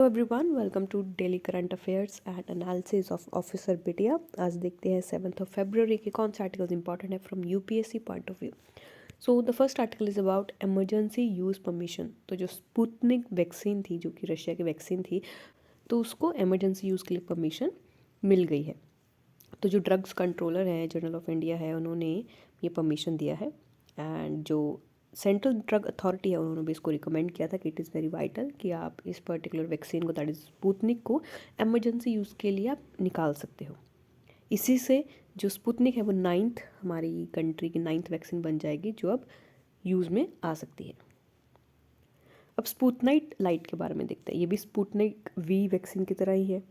Hello everyone, welcome to daily current affairs and analysis of officer Bitiya. आज देखते हैं 7 के कौन से आर्टिकल्स इंपॉर्टेंट है from UPSC point of view. So the first article is about emergency use permission. तो जो स्पुतनिक वैक्सीन थी, जो कि रशिया की वैक्सीन थी, तो उसको इमरजेंसी यूज़ के लिए परमिशन मिल गई है। तो जो ड्रग्स कंट्रोलर है, जनरल ऑफ इंडिया है, उन्होंने ये परमिशन दिया है। एंड जो सेंट्रल ड्रग अथॉरिटी है, उन्होंने भी इसको रिकमेंड किया था कि इट इज़ वेरी वाइटल कि आप इस पर्टिकुलर वैक्सीन को, दैट इज़ स्पुतनिक को, एमरजेंसी यूज़ के लिए आप निकाल सकते हो। इसी से जो स्पुतनिक है वो हमारी कंट्री की 9th वैक्सीन बन जाएगी जो अब यूज़ में आ सकती है। अब स्पुतनाइट लाइट के बारे में देखते हैं। ये भी स्पुतनिक वी वैक्सीन की तरह ही है।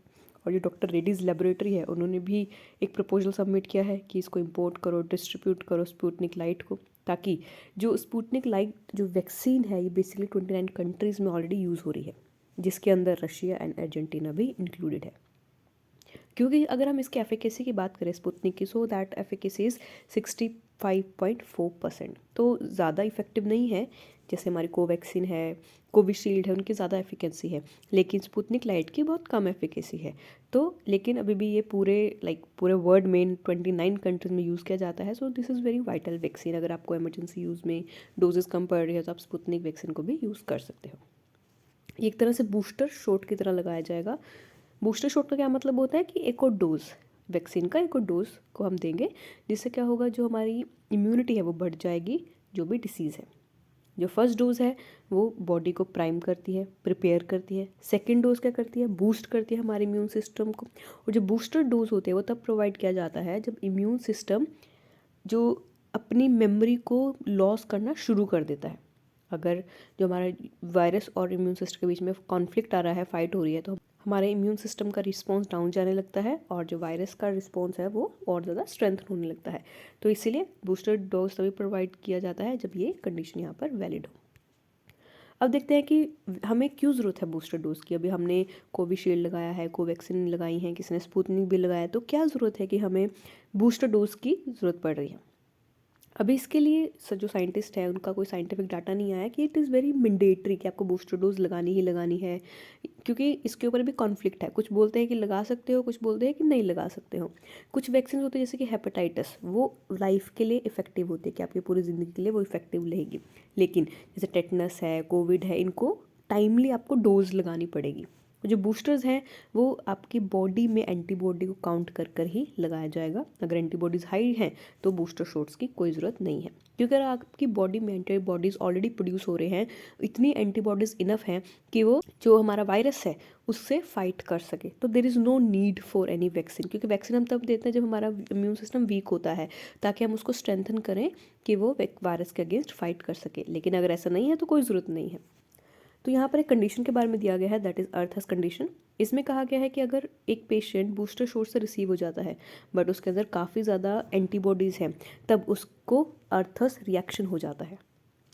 और जो डॉक्टर रेड्डीज़ लेबोरेटरी है, उन्होंने भी एक प्रपोजल सबमिट किया है कि इसको इंपोर्ट करो, डिस्ट्रीब्यूट करो स्पुतनिक लाइट को, ताकि जो स्पुतनिक लाइट जो वैक्सीन है, ये बेसिकली 29 कंट्रीज़ में ऑलरेडी यूज़ हो रही है, जिसके अंदर रशिया एंड अर्जेंटीना भी इंक्लूडेड है। क्योंकि अगर हम इसके एफिकेसी की बात करें स्पुतनिक की, सो दैट एफिकेसी इज़ 65.4%। तो ज़्यादा इफेक्टिव नहीं है जैसे हमारी कोवैक्सीन है, कोविशील्ड है, उनकी ज़्यादा एफिकेसी है, लेकिन स्पुतनिक लाइट की बहुत कम एफिकेसी है। तो लेकिन अभी भी ये पूरे वर्ल्ड में 29 कंट्रीज में यूज़ किया जाता है। So this is very vital vaccine. अगर आपको इमरजेंसी यूज़ में डोजेस कम पड़ रही है तो आप स्पुतनिक वैक्सीन को भी यूज़ कर सकते हो। एक तरह से बूस्टर शॉट की तरह लगाया जाएगा। बूस्टर शॉट का क्या मतलब होता है कि एक और डोज वैक्सीन का, एक और डोज को हम देंगे, जिससे क्या होगा, जो हमारी इम्यूनिटी है वो बढ़ जाएगी जो भी डिसीज़ है। जो फर्स्ट डोज है वो बॉडी को प्राइम करती है, प्रिपेयर करती है। सेकेंड डोज क्या करती है, बूस्ट करती है हमारे इम्यून सिस्टम को। और जो बूस्टर डोज होते हैं वो तब प्रोवाइड किया जाता है जब इम्यून सिस्टम जो अपनी मेमोरी को लॉस करना शुरू कर देता है। अगर जो हमारा वायरस और इम्यून सिस्टम के बीच में कॉन्फ्लिक्ट आ रहा है, फाइट हो रही है, तो हमारे इम्यून सिस्टम का रिस्पॉन्स डाउन जाने लगता है और जो वायरस का रिस्पॉन्स है वो और ज़्यादा स्ट्रेंथ होने लगता है। तो इसीलिए बूस्टर डोज तभी प्रोवाइड किया जाता है जब ये कंडीशन यहाँ पर वैलिड हो। अब देखते हैं कि हमें क्यों ज़रूरत है बूस्टर डोज की। अभी हमने कोविशील्ड लगाया है, कोवैक्सीन लगाई है, किसी ने स्पुतनिक भी लगाया है, तो क्या ज़रूरत है कि हमें बूस्टर डोज की ज़रूरत पड़ रही है। अभी इसके लिए जो साइंटिस्ट है, उनका कोई साइंटिफिक डाटा नहीं आया कि इट इज़ वेरी मैंडेटरी कि आपको बूस्टर डोज लगानी ही लगानी है, क्योंकि इसके ऊपर भी कॉन्फ्लिक्ट है। कुछ बोलते हैं कि लगा सकते हो, कुछ बोलते हैं कि नहीं लगा सकते हो। कुछ वैक्सीन होती है जैसे कि हेपेटाइटिस, वो लाइफ के लिए इफेक्टिव होती है कि आपकी पूरी ज़िंदगी के लिए वो इफेक्टिव रहेगी। लेकिन जैसे टेटनस है, कोविड है, इनको टाइमली आपको डोज लगानी पड़ेगी। जो बूस्टर्स हैं वो आपकी बॉडी में एंटीबॉडी को काउंट कर कर ही लगाया जाएगा। अगर एंटीबॉडीज़ हाई हैं तो बूस्टर शॉट्स की कोई ज़रूरत नहीं है, क्योंकि अगर आपकी बॉडी में एंटीबॉडीज़ ऑलरेडी प्रोड्यूस हो रहे हैं, इतनी एंटीबॉडीज़ इनफ हैं कि वो जो हमारा वायरस है उससे फाइट कर सके, तो there is no need for any vaccine. क्योंकि वैक्सीन हम तब देते हैं जब हमारा इम्यून सिस्टम वीक होता है, ताकि हम उसको स्ट्रेंथन करें कि वो वायरस के अगेंस्ट फाइट कर सके। लेकिन अगर ऐसा नहीं है तो कोई ज़रूरत नहीं है। तो यहाँ पर एक कंडीशन के बारे में दिया गया है, दैट इज़ अर्थस कंडीशन। इसमें कहा गया है कि अगर एक पेशेंट बूस्टर शॉट से रिसीव हो जाता है बट उसके अंदर काफ़ी ज़्यादा एंटीबॉडीज़ हैं, तब उसको अर्थस रिएक्शन हो जाता है।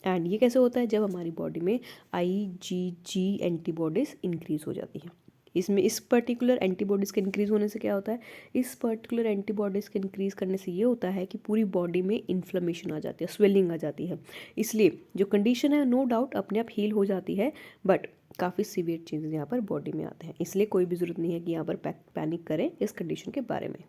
एंड ये कैसे होता है, जब हमारी बॉडी में IgG एंटीबॉडीज़ इंक्रीज़ हो जाती हैं। इसमें इस पर्टिकुलर एंटीबॉडीज़ के इंक्रीज़ होने से क्या होता है, इस पर्टिकुलर एंटीबॉडीज़ के इंक्रीज़ करने से ये होता है कि पूरी बॉडी में इन्फ्लेमेशन आ जाती है, स्वेलिंग आ जाती है। इसलिए जो कंडीशन है नो डाउट अपने आप हील हो जाती है, बट काफ़ी सीवियर चेंजेस यहाँ पर बॉडी में आते हैं। इसलिए कोई भी ज़रूरत नहीं है कि यहाँ पर पैनिक करें इस कंडीशन के बारे में।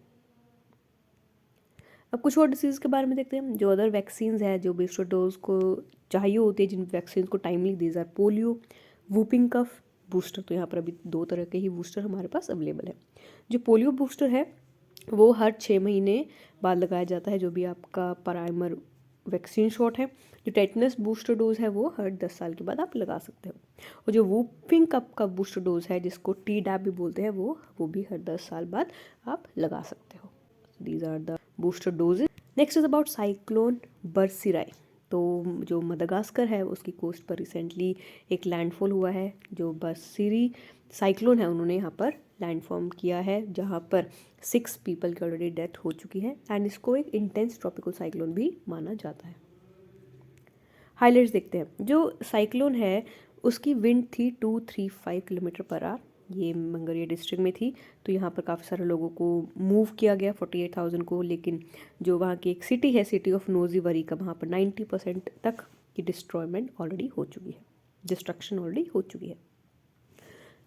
अब कुछ और डिसीज़ के बारे में देखते हैं। जो अदर वैक्सीन्स है जो बूस्टर डोज को चाहिए होती है, जिन वैक्सीन को timely these are polio, whooping cough booster. तो यहाँ पर अभी 2 तरह के ही बूस्टर हमारे पास अवेलेबल है। जो पोलियो बूस्टर है वो हर 6 महीने बाद लगाया जाता है, जो भी आपका प्राइमर वैक्सीन शॉट है। जो टेटनस बूस्टर डोज है वो हर 10 साल के बाद आप लगा सकते हो। और जो वूपिंग कफ का बूस्टर डोज है, जिसको Tdap भी बोलते हैं, वो भी हर 10 साल बाद आप लगा सकते हो। These are the booster doses. Next is about cyclone Batsirai. तो जो मदागास्कर है उसकी कोस्ट पर रिसेंटली एक लैंडफॉल हुआ है। जो बरसिरी साइक्लोन है, उन्होंने यहाँ पर लैंडफॉर्म किया है, जहाँ पर 6 पीपल की ऑलरेडी डेथ हो चुकी है। एंड इसको एक इंटेंस ट्रॉपिकल साइक्लोन भी माना जाता है। हाइलाइट्स देखते हैं। जो साइक्लोन है उसकी विंड थी 235 किलोमीटर पर आवर। ये मंगरिया डिस्ट्रिक्ट में थी। तो यहाँ पर काफ़ी सारे लोगों को मूव किया गया, 48,000 को। लेकिन जो वहाँ की एक सिटी है, सिटी ऑफ नोजीवरी का, वहाँ पर 90% तक की डिस्ट्रॉयमेंट ऑलरेडी हो चुकी है, डिस्ट्रक्शन ऑलरेडी हो चुकी है।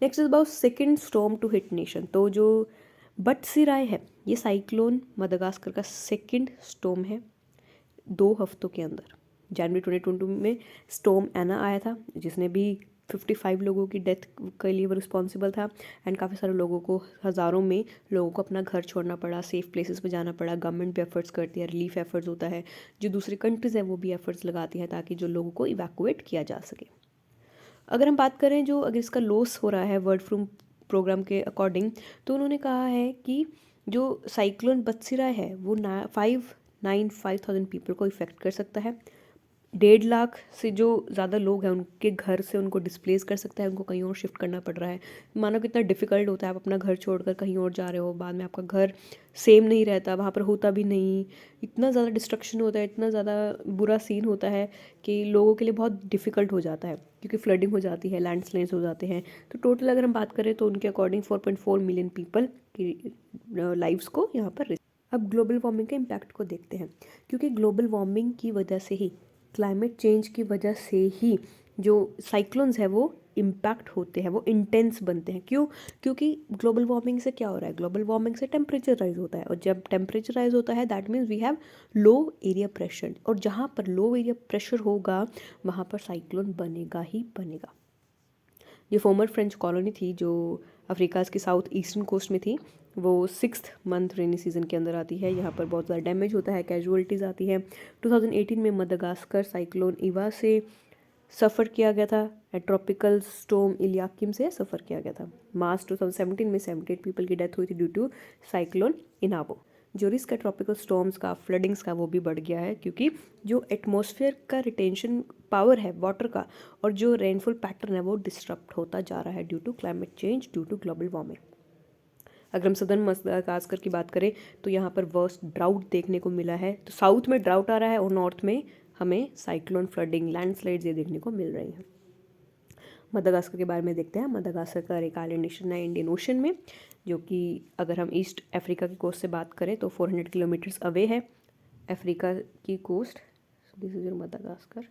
Next is about second storm to hit nation. तो जो बटसिराय है ये साइक्लोन मदागास्कर का सेकेंड स्टॉर्म है 2 हफ्तों के अंदर। जनवरी 2022 में स्टॉर्म एना आया था जिसने भी 55 लोगों की डेथ के लिए वो रिस्पॉन्सिबल था एंड काफ़ी सारे लोगों को, हज़ारों में लोगों को अपना घर छोड़ना पड़ा, सेफ प्लेसेस पे जाना पड़ा। गवर्नमेंट भी एफर्ट्स करती है, रिलीफ एफर्ट्स होता है, जो दूसरी कंट्रीज़ हैं वो भी एफर्ट्स लगाती हैं ताकि जो लोगों को इवैक्यूएट किया जा सके। अगर हम बात करें जो अगर इसका लॉस हो रहा है वर्ल्ड फ्लू प्रोग्राम के अकॉर्डिंग, तो उन्होंने कहा है कि जो साइक्लोन बत्सिराय है वो 595,000 पीपल को इफ़ेक्ट कर सकता है। 1.5 लाख से जो ज़्यादा लोग हैं उनके घर से उनको डिस्प्लेस कर सकता है, उनको कहीं और शिफ्ट करना पड़ रहा है। मानो कितना डिफ़िकल्ट होता है, आप अपना घर छोड़कर कहीं और जा रहे हो, बाद में आपका घर सेम नहीं रहता, वहाँ पर होता भी नहीं, इतना ज़्यादा डिस्ट्रक्शन होता है, इतना ज़्यादा बुरा सीन होता है कि लोगों के लिए बहुत डिफ़िकल्ट हो जाता है क्योंकि फ्लडिंग हो जाती है, लैंडस्लाइड्स हो जाते हैं। तो टोटल अगर हम बात करें तो उनके अकॉर्डिंग 4.4 मिलियन पीपल की लाइव्स को यहाँ पर। अब ग्लोबल वार्मिंग के इम्पैक्ट को देखते हैं, क्योंकि ग्लोबल वार्मिंग की वजह से ही, क्लाइमेट चेंज की वजह से ही जो साइक्लोन्स है वो इम्पैक्ट होते हैं, वो इंटेंस बनते हैं। क्यों? क्योंकि ग्लोबल वार्मिंग से क्या हो रहा है, ग्लोबल वार्मिंग से टेम्परेचर राइज होता है, और जब टेम्परेचर राइज होता है that means we have low area pressure, और जहाँ पर लो एरिया प्रेशर होगा वहाँ पर साइक्लोन बनेगा ही बनेगा। ये फॉर्मर फ्रेंच कॉलोनी थी जो अफ्रीका की साउथ ईस्टर्न कोस्ट में थी, वो 6th मंथ रेनी सीजन के अंदर आती है। यहाँ पर बहुत ज़्यादा डैमेज होता है, कैजुअलिटीज़ आती है। 2018 में मदागास्कर साइक्लोन इवा से सफ़र किया गया था, ट्रॉपिकल स्टॉर्म इलियाकिम से सफ़र किया गया था। मार्च 2017 में 78 पीपल की डेथ हुई थी ड्यू टू साइक्लोन इनाबो। जो रिस्क है ट्रॉपिकल स्टॉर्म्स का, फ्लडिंग्स का, वो भी बढ़ गया है क्योंकि जो एटमॉस्फेयर का रिटेंशन पावर है वाटर का और जो रेनफॉल पैटर्न है वो डिस्टर्ब होता जा रहा है due to climate change, due to global warming. अगर हम सदर्न मदागास्कर की बात करें तो यहाँ पर वर्स्ट ड्राउट देखने को मिला है। तो साउथ में ड्राउट आ रहा है और नॉर्थ में हमें साइक्लोन, फ्लडिंग, लैंडस्लाइड्स ये देखने को मिल रही हैं। मदागास्कर के बारे में देखते हैं। मदागास्कर एक आइलैंड नेशन है इंडियन ओशन में, जो कि अगर हम ईस्ट अफ्रीका की कोस्ट से बात करें तो 400 किलोमीटर्स अवे है अफ्रीका की कोस्ट। This is Madagascar.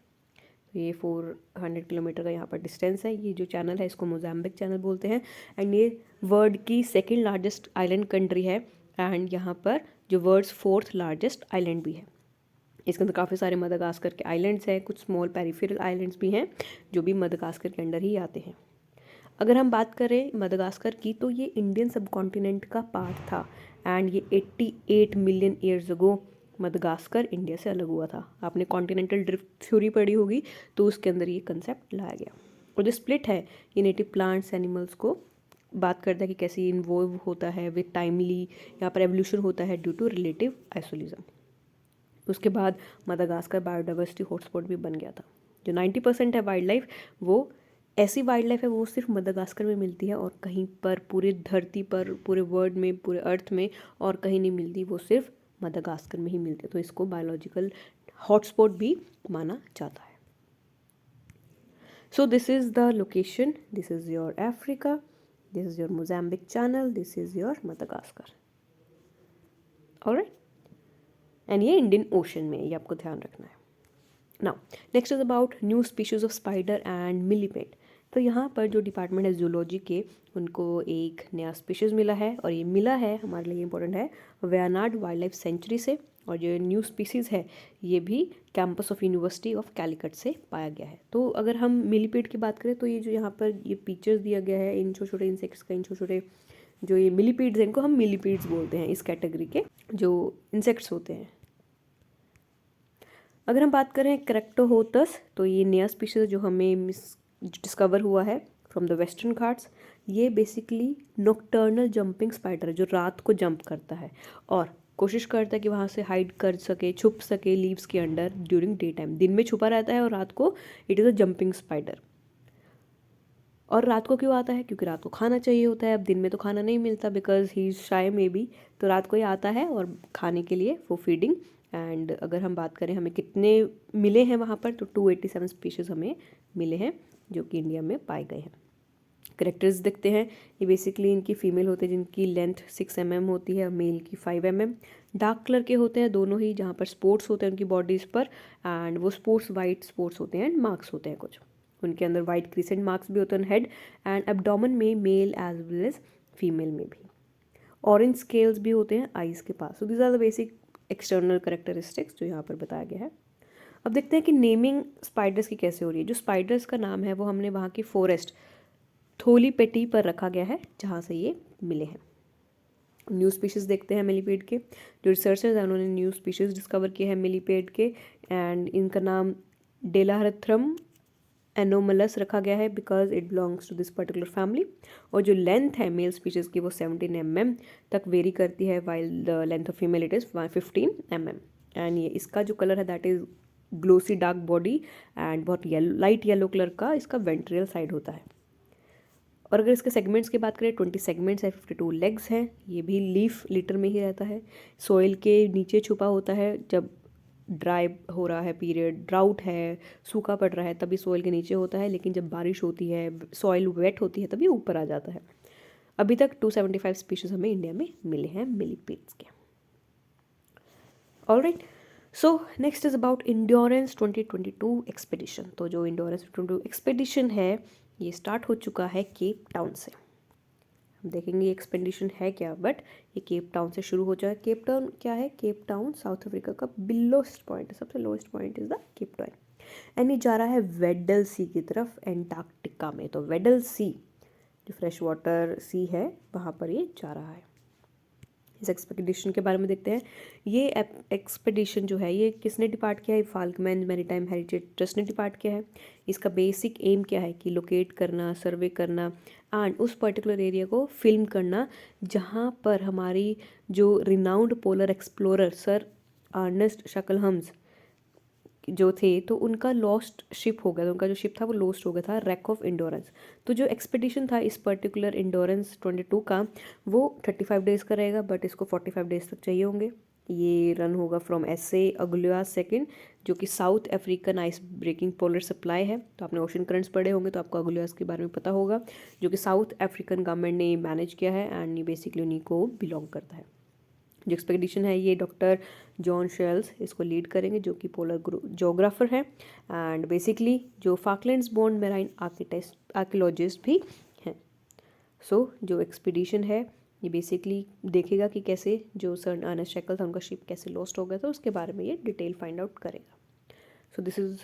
तो ये 400 किलोमीटर का यहाँ पर डिस्टेंस है। ये जो चैनल है इसको मोजाम्बिक चैनल बोलते हैं एंड ये वर्ल्ड की सेकेंड लार्जेस्ट आइलैंड कंट्री है एंड यहाँ पर जो वर्ल्ड्स 4th लार्जेस्ट आइलैंड भी है। इसके अंदर काफ़ी सारे मदागास्कर के आइलैंड्स हैं, कुछ स्मॉल पेरिफेरल आइलैंड्स भी हैं जो भी मदागास्कर के अंडर ही आते हैं। अगर हम बात करें मदागास्कर की तो ये इंडियन सब कॉन्टिनेंट का पार्ट था एंड ये 88 million years ago Madagascar India से अलग हुआ था। आपने कॉन्टिनेंटल ड्रिफ्ट थ्योरी पढ़ी होगी तो उसके अंदर ये कंसेप्ट लाया गया। और जो स्प्लिट है ये नेटिव प्लांट्स, एनिमल्स को बात करता है कि कैसे इन्वॉल्व होता है विद टाइमली, यहाँ पर एवोल्यूशन होता है ड्यू टू रिलेटिव आइसोलिज्म। उसके बाद मदागास्कर बायोडाइवर्सिटी हॉटस्पॉट भी बन गया था। जो 90% है वाइल्ड लाइफ, वो ऐसी वाइल्ड लाइफ है वो सिर्फ मदागास्कर में मिलती है और कहीं पर पूरी धरती पर, पूरे वर्ल्ड में, पूरे अर्थ में और कहीं नहीं मिलती, वो सिर्फ मदागास्कर में ही मिलती है। तो इसको बायोलॉजिकल हॉटस्पॉट भी माना जाता है। So this is the location, this is your Africa, this is your Mozambique channel, this is your Madagascar. Alright, and ये इंडियन ओशन में, ये आपको ध्यान रखना है। Now next is about new species of spider and millipede. तो यहाँ पर जो डिपार्टमेंट है जूलॉजी के, उनको एक नया स्पीशीज़ मिला है और ये मिला है हमारे लिए इंपॉर्टेंट है वायनाड वाइल्ड लाइफ सेंचुरी से। और जो न्यू स्पीसीज़ है ये भी campus of university of Calicut से पाया गया है। तो अगर हम मिलीपेड की बात करें तो ये जो यहाँ पर ये पिक्चर्स दिया गया है इन छोटे छोटे इंसेक्ट्स का, इन छोटे छोटे जो ये मिलीपीड्स हैं इनको हम मिलीपीड्स बोलते हैं, इस कैटेगरी के जो इंसेक्ट्स होते हैं। अगर हम बात करें करेक्टोहोतस तो ये नया स्पीशीज जो हमें डिस्कवर हुआ है फ्रॉम द वेस्टर्न घाट्स। ये बेसिकली नॉक्टर्नल जंपिंग स्पाइडर है जो रात को जंप करता है और कोशिश करता है कि वहाँ से हाइड कर सके, छुप सके लीव्स के अंडर ड्यूरिंग डे टाइम। दिन में छुपा रहता है और रात को it is a jumping spider. और रात को क्यों आता है? क्योंकि रात को खाना चाहिए होता है। अब दिन में तो खाना नहीं मिलता because he is shy may be, तो रात को ही आता है और खाने के लिए फॉर फीडिंग। एंड अगर हम बात करें हमें कितने मिले हैं वहाँ पर, तो 287 स्पीशीज़ हमें मिले हैं जो कि इंडिया में पाए गए हैं। करेक्टर्स देखते हैं। ये बेसिकली इनकी फीमेल होते हैं जिनकी लेंथ 6 mm होती है, मेल की 5 mm। डार्क कलर के होते हैं दोनों ही, जहाँ पर स्पॉट्स होते हैं उनकी बॉडीज़ पर एंड वो स्पॉट्स वाइट स्पॉट्स होते हैं एंड मार्क्स होते हैं कुछ। उनके अंदर वाइट क्रिसेंट मार्क्स भी होते हैं हेड एंड एब्डोमेन में, male as well as female में भी। ऑरेंज स्केल्स भी होते हैं आइज़ के पास। So these are the basic external characteristics जो यहाँ पर बताया गया है। अब देखते हैं कि नेमिंग स्पाइडर्स की कैसे हो रही है। जो स्पाइडर्स का नाम है वो हमने वहाँ की फॉरेस्ट थोलीपेटी पर रखा गया है जहाँ से ये मिले हैं। न्यू स्पीशीज़ देखते हैं मिलीपेड के। जो रिसर्चर्स हैं उन्होंने न्यू स्पीशीज़ डिस्कवर किए हैं मिलीपेड के एंड इनका नाम डेलाहरथ्रम एनोमलस रखा गया है because it belongs to this particular family. और जो लेंथ है मेल स्पीशीज़ की वो 17 mm तक वेरी करती है, while the length of female it is 15 mm। And ये इसका जो कलर है that is glossy dark body and बहुत लाइट येलो कलर का इसका वेंट्रियल साइड होता है। और अगर इसके सेगमेंट्स की बात करें 20 सेगमेंट्स है, 52 लेग्स हैं। ये भी लीफ लिटर में ही रहता है, सॉइल के नीचे छुपा होता है। जब ड्राई हो रहा है पीरियड, ड्राउट है, सूखा पड़ रहा है, तभी सॉइल के नीचे होता है, लेकिन जब बारिश होती है, सॉइल वेट होती है, तभी ऊपर आ जाता है। अभी तक 275 स्पीशीज़ हमें इंडिया में मिले हैं मिलीपेड्स के। Alright, so next is about endurance 2022 expedition. तो जो इंड्योरेंस 2022 एक्सपेडिशन है ये स्टार्ट हो चुका है केप टाउन से। हम देखेंगे ये एक्सपेडिशन है क्या, बट ये केप टाउन से शुरू हो जाए। केप टाउन क्या है? केप टाउन साउथ अफ्रीका का बिलोस्ट पॉइंट है, सबसे lowest point is the Cape Town. And ये जा रहा है वेडल सी की तरफ एंटार्क्टिका में। तो वेडल सी जो फ्रेश वाटर सी है वहाँ पर ये जा रहा है। इस एक्सपेडिशन के बारे में देखते हैं। ये एक्सपेडिशन जो है ये किसने डिपार्ट किया है? फाल्कमैन मैरीटाइम हेरिटेज ट्रस्ट ने डिपार्ट किया है। इसका बेसिक एम क्या है कि लोकेट करना, सर्वे करना एंड उस पर्टिकुलर एरिया को फिल्म करना जहाँ पर हमारी जो renowned polar explorer sir Ernest Shackleton's जो थे, तो उनका लॉस्ट शिप हो गया था। उनका जो शिप था वो लॉस्ट हो गया था, रैक ऑफ इंडोरेंस। तो जो एक्सपेडिशन था इस पर्टिकुलर इंडोरेंस 22 का वो 35 डेज़ का रहेगा, बट इसको 45 डेज़ तक चाहिए होंगे। ये रन होगा फ्रॉम एसए अगुलिया सेकंड, जो कि South African ice breaking polar supply है। तो आपने ओशन करंट्स पढ़े होंगे तो आपको अगुलियास के बारे में पता होगा, जो कि साउथ अफ्रीकन गवर्नमेंट ने मैनेज किया है एंड ये बेसिकली उन्हीं को बिलोंग करता है। जो एक्सपेडिशन है ये डॉक्टर जॉन शेल्स इसको लीड करेंगे, जो कि पोलर जोग्राफर है एंड बेसिकली जो फाकलैंड्स बॉन्ड मेराइन आर्कियोलॉजिस्ट भी हैं। सो जो एक्सपेडिशन है ये बेसिकली देखेगा कि कैसे जो सर अर्नेस्ट शैकल था उनका शिप कैसे लॉस्ट हो गया था, उसके बारे में ये डिटेल फाइंड आउट करेगा। सो दिस इज़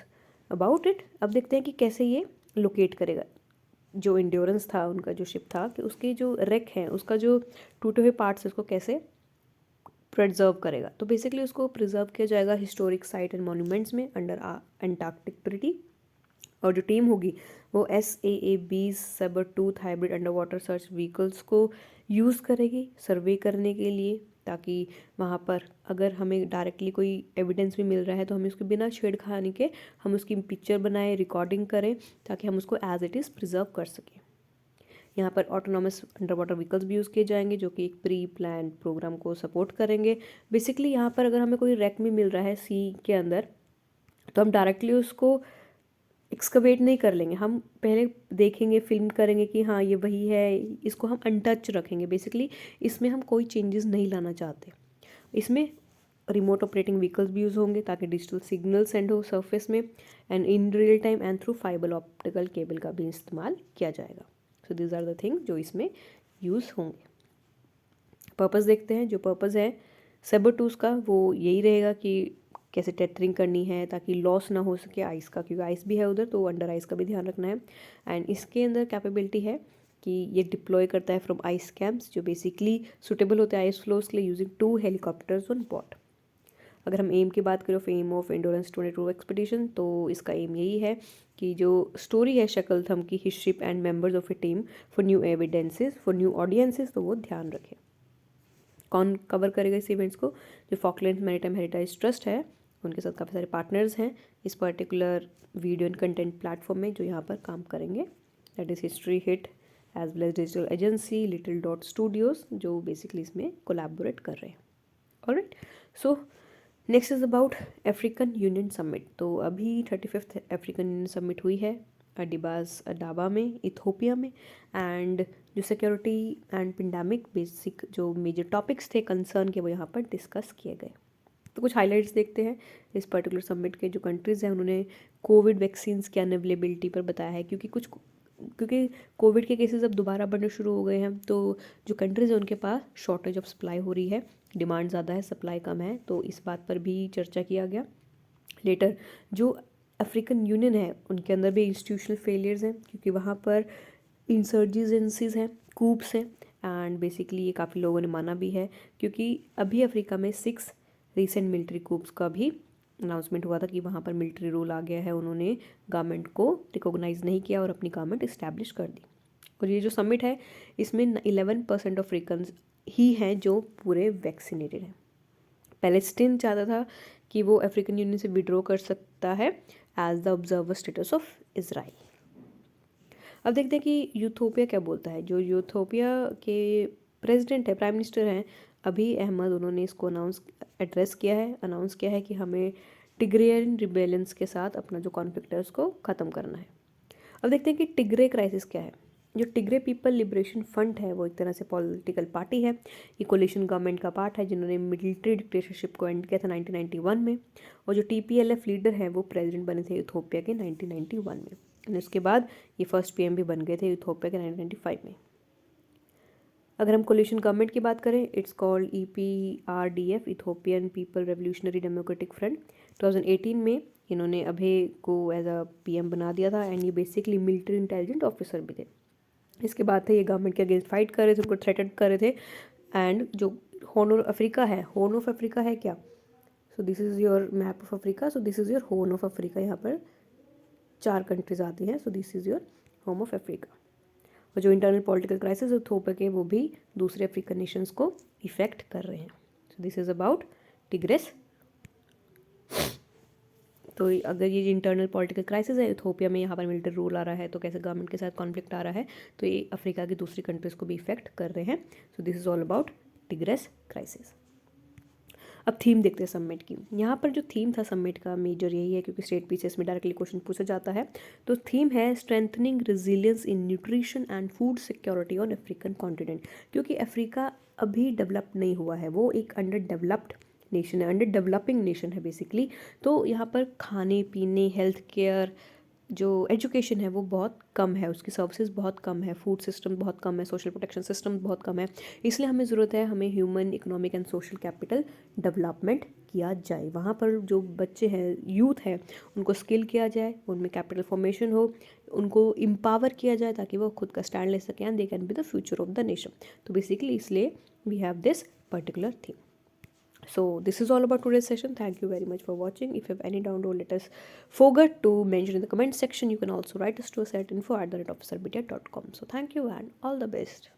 अबाउट इट। अब देखते हैं कि कैसे ये लोकेट करेगा। जो इंड्योरेंस था उनका जो शिप था कि उसके जो रेक हैं उसका जो टूटे हुए पार्ट्स है उसको कैसे प्रिजर्व करेगा। तो बेसिकली उसको प्रिजर्व किया जाएगा हिस्टोरिक साइट एंड मॉन्यूमेंट्स में अंडर एंटार्क्टिक ट्रीटी। और जो टीम होगी वो SAAB Sabertooth hybrid under water search vehicles को यूज़ करेगी सर्वे करने के लिए, ताकि वहाँ पर अगर हमें डायरेक्टली कोई एविडेंस भी मिल रहा है तो हमें उसके बिना छेड़खानी के हम उसकी पिक्चर बनाएं, रिकॉर्डिंग करें, ताकि हम उसको एज इट इज़ प्रिजर्व कर सकें। यहाँ पर ऑटोनॉमस अंडर वाटर व्हीकल्स भी यूज़ किए जाएंगे जो कि एक प्री प्लान प्रोग्राम को सपोर्ट करेंगे। बेसिकली यहाँ पर अगर हमें कोई रैक में मिल रहा है सी के अंदर तो हम डायरेक्टली उसको एक्सकवेट नहीं कर लेंगे, हम पहले देखेंगे, फिल्म करेंगे कि हाँ ये वही है, इसको हम अनटच रखेंगे। बेसिकली इसमें हम कोई चेंजेस नहीं लाना चाहते। इसमें रिमोट ऑपरेटिंग व्हीकल्स भी यूज़ होंगे ताकि डिजिटल सिग्नल सेंड हो सरफेस में and in real time and through fibre optical cable का भी इस्तेमाल किया जाएगा। So this are the thing जो इसमें यूज़ होंगे। पर्पस देखते हैं। जो पर्पस है सैबरटूथ का वो यही रहेगा कि कैसे टेथरिंग करनी है ताकि लॉस ना हो सके आइस का, क्योंकि आइस भी है उधर तो अंडर आइस का भी ध्यान रखना है। एंड इसके अंदर कैपेबिलिटी है कि ये डिप्लॉय करता है फ्रॉम आइस कैंप्स जो बेसिकली सुटेबल होते हैं आइस फ्लोज के लिए यूजिंग 2 हेलीकॉप्टर्स ऑन बोर्ड। अगर हम एम की बात करें एम ऑफ इंडोरेंस 22 एक्सपेडिशन तो इसका एम यही है कि जो स्टोरी है शकलथम की, his ship and members of A team for new evidences for new audiences, तो वो ध्यान रखें। कौन कवर करेगा इस इवेंट्स को? जो फॉकलैंड मैरीटाइम हेरिटेज ट्रस्ट है उनके साथ काफ़ी सारे पार्टनर्स हैं इस particular video and content platform में जो यहाँ पर काम करेंगे। That is history hit as well as digital agency little dot studios जो बेसिकली इसमें कोलैबोरेट कर रहे हैं। Alright, so next is about African Union summit. तो अभी 35th अफ्रीकन यूनियन समिट हुई है अडिबास अडाबा में इथोपिया में। एंड जो सिक्योरिटी एंड पेंडेमिक बेसिक जो मेजर टॉपिक्स थे कंसर्न के वो यहाँ पर डिस्कस किए गए। तो कुछ हाइलाइट्स देखते हैं इस पर्टिकुलर समिट के। जो कंट्रीज़ हैं उन्होंने कोविड वैक्सीन्स की अनअवेलेबिलिटी पर बताया है, क्योंकि कोविड के केसेस अब दोबारा बढ़ने शुरू हो गए हैं, तो जो कंट्रीज़ हैं उनके पास शॉर्टेज ऑफ सप्लाई हो रही है, डिमांड ज़्यादा है सप्लाई कम है, तो इस बात पर भी चर्चा किया गया। लेटर जो अफ्रीकन यूनियन है उनके अंदर भी इंस्टीट्यूशनल फेलियर्स हैं, क्योंकि वहाँ पर इंसर्जेंसीज हैं, कूप्स हैं, एंड बेसिकली ये काफ़ी लोगों ने माना भी है, क्योंकि अभी अफ्रीका में 6 रिसेंट मिलिट्री कूप्स का भी अनाउंसमेंट हुआ था कि वहाँ पर मिलिट्री रूल आ गया है, उन्होंने गवर्नमेंट को रिकॉग्नाइज नहीं किया और अपनी गवर्नमेंट इस्टेब्लिश कर दी। और ये जो समिट है इसमें 11% अफ्रीकन ही हैं जो पूरे वैक्सीनेटेड हैं। पैलेस्टीन चाहता था कि वो अफ्रीकन यूनियन से विड्रॉ कर सकता है as the observer status of Israel. अब देखते हैं कि यूथोपिया क्या बोलता है। जो यूथोपिया के प्रेसिडेंट है, प्राइम मिनिस्टर हैं अभी अहमद, उन्होंने इसको अनाउंस किया है कि हमें टिग्रेयन रिबेलियंस के साथ अपना जो कॉन्फ्लिक्ट है उसको ख़त्म करना है। अब देखते हैं कि टिग्रे क्राइसिस क्या है। जो टिग्रे पीपल लिबरेशन फ्रंट है वो एक तरह से पॉलिटिकल पार्टी है, ये कोलिशन गवर्नमेंट का पार्ट है, जिन्होंने मिलिट्री डिक्टेटरशिप को एंड किया था 1991 में। और जो TPLF लीडर है वो प्रेसिडेंट बने थे इथोपिया के 1991 में, और उसके बाद ये फर्स्ट PM भी बन गए थे इथोपिया के 1995 में। अगर हम कोलिशन गवर्नमेंट की बात करें, it's called EPRDF, Ethiopian people revolutionary democratic front. 2018 में इन्होंने अभे को एज अ PM बना दिया था, एंड ये बेसिकली मिलिट्री इंटेलिजेंट ऑफिसर भी थे। इसके बाद थे ये गवर्नमेंट के अगेंस्ट फाइट कर रहे थे, उनको थ्रेटन कर रहे थे। एंड जो हॉर्न ऑफ अफ्रीका है क्या, सो this is your map of Africa, so this is your horn of Africa. यहाँ पर 4 कंट्रीज आती हैं, सो this is your home of Africa. और जो इंटरनल पॉलिटिकल क्राइसिस इथोपिया के वो भी दूसरे अफ्रीकन नेशंस को इफेक्ट कर रहे हैं। सो दिस इज़ अबाउट टिग्रेस। तो अगर ये इंटरनल पॉलिटिकल क्राइसिस है इथोपिया में, यहाँ पर मिलिट्री रूल आ रहा है, तो कैसे गवर्नमेंट के साथ कॉन्फ्लिक्ट आ रहा है, तो ये अफ्रीका की दूसरी कंट्रीज़ को भी इफेक्ट कर रहे हैं। सो this is all about tigress crisis. अब थीम देखते हैं समिट की। यहाँ पर जो थीम था समिट का मेजर यही है, क्योंकि स्टेट पीसीएस में डायरेक्टली क्वेश्चन पूछा जाता है। तो थीम है strengthening resilience in nutrition and food security on African continent. क्योंकि अफ्रीका अभी डेवलप नहीं हुआ है, वो एक अंडर डेवलप्ड नेशन है, अंडर डेवलपिंग नेशन है बेसिकली। तो यहाँ पर खाने पीने, हेल्थ केयर, जो एजुकेशन है वो बहुत कम है, उसकी सर्विसेज बहुत कम है, फूड सिस्टम बहुत कम है, सोशल प्रोटेक्शन सिस्टम बहुत कम है। इसलिए हमें ज़रूरत है, हमें human economic and social capital development किया जाए। वहाँ पर जो बच्चे हैं, यूथ है, उनको स्किल किया जाए, उनमें कैपिटल फॉर्मेशन हो, उनको एम्पावर किया जाए ताकि वो खुद का स्टैंड ले सकें, and they can be the future of the nation. तो बेसिकली इसलिए we have this particular theme. So this is all about today's session. Thank you very much for watching. If you have any doubt or let us forget to mention in the comment section, you can also write us to us at info@officerbtech.com. So thank you and all the best.